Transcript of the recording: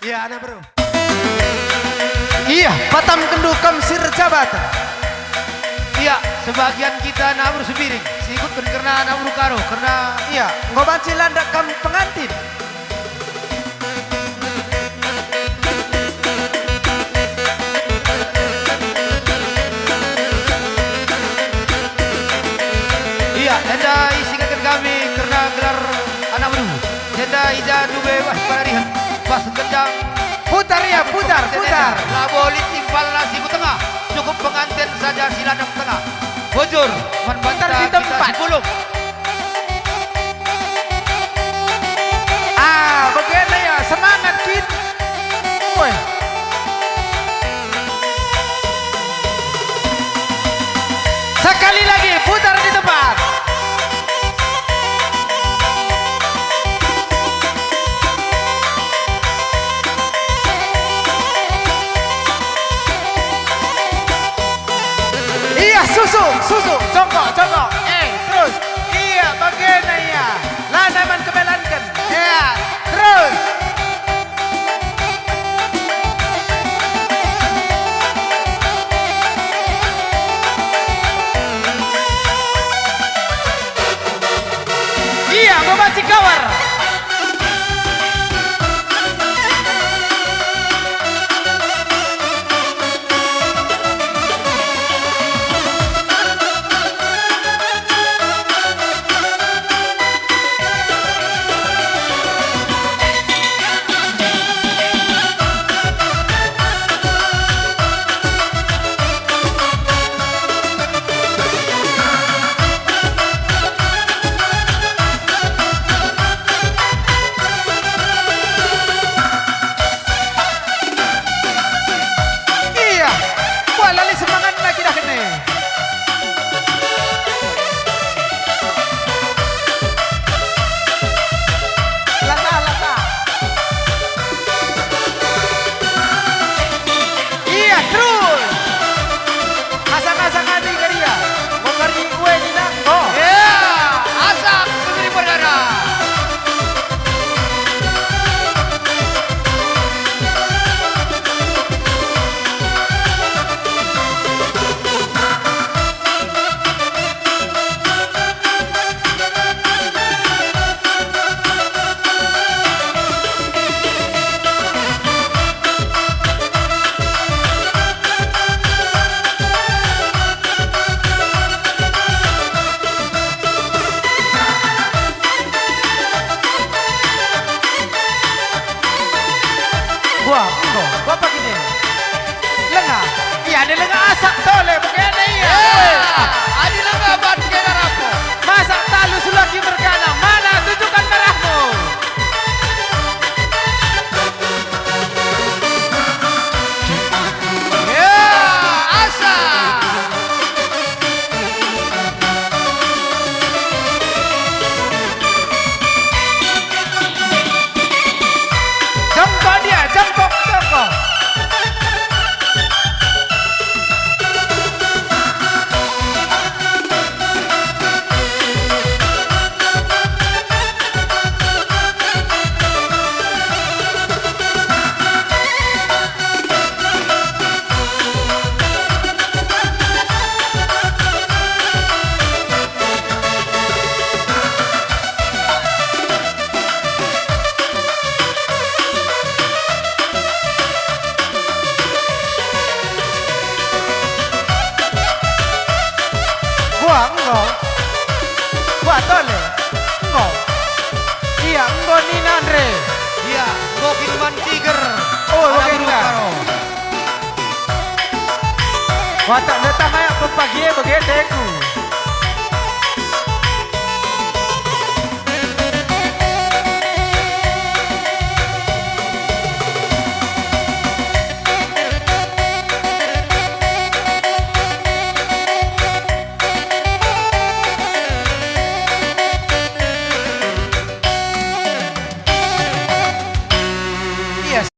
Iya, anak bro. Iya, Batam Kendukam Sirjabata. Iya, sebagian kita nabur sepiring, sikut karena nabur karo, karena Iya, ngobanci landak kam pengantin. iya, enda isingkan kami karena gelar anak buru. Enda ija dube wah pararihan, pas kendang Putar ya, putar. Laboli timpal nasi ku tengah, cukup pengantin saja siladang tengah. Bujur, Putar membantah di tempat. kita sepuluh. Bagaimana ya, semangat Kin. Woi. Sekali lagi, putar di tempat. Iya, susu, jongkok. Terus. Iya, bagaimana ya. Lanaman kemelankan. Iya, terus. Iya, membaci kawar. Iya, wah lali semangat lagi dah kene. Lata. Iya, terus. Asang-asang adi karia. Memberi kue di nangko. Iya, asap negeri perdana. Gua apa gini? Lengah. Iya, ada lengah asap tole bagaimana iya. Adi langga bat kena rapo. Masak talu sulaki bergana. Mana tunjukkan merahmu? Ya, asap. Jongkok dia, jongkok. Gua tole. Engkau. Iya, engkau Nina Andre. Iya, Gokin Ban Tiger. Oh, Anak Gokin buru Ban. karo. Watak datang kayak pepagi bagian deku.